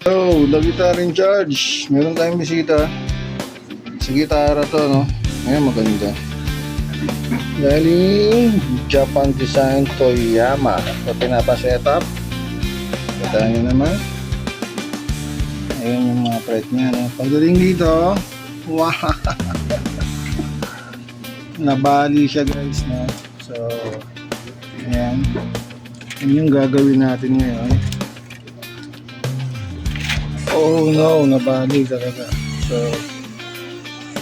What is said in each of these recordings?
So, the guitar in charge. Meron tayong bisita. Sa gitara to, no? Ngayon maganda. Galing Japan Design Toyama. So, pinapa-setup. Kita nyo naman. Ayun yung mga fret niya, no? Pagdating dito, wow! Nabali siya, guys, no? So, ayan. Yan yung gagawin natin ngayon. Oh no, nabali talaga. So,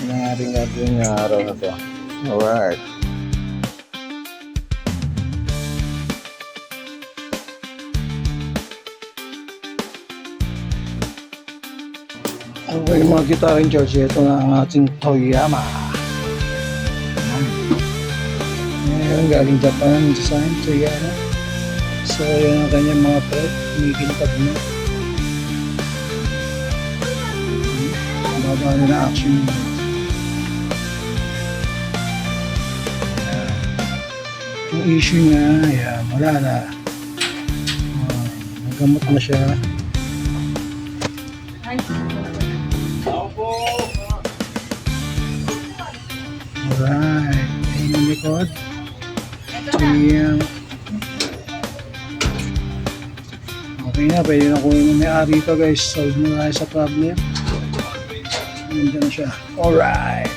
yun ang ating gagawin yung araw na to. Alright. Okay, mga guitar in charge. Ito na ang ating Toyama. Ngayon, galing Japan Design Toyama. So, yan ang kanyang mga fret. Kumikintag na. Baba na action. Yung issue niya, yan, wala na. Nagamot na siya. Alright, ayun yung likod. Ayan. Okay na, pwede na kunin mo may-ari ito, guys. Solve na tayo sa problem. Nandiyan na siya. Alright.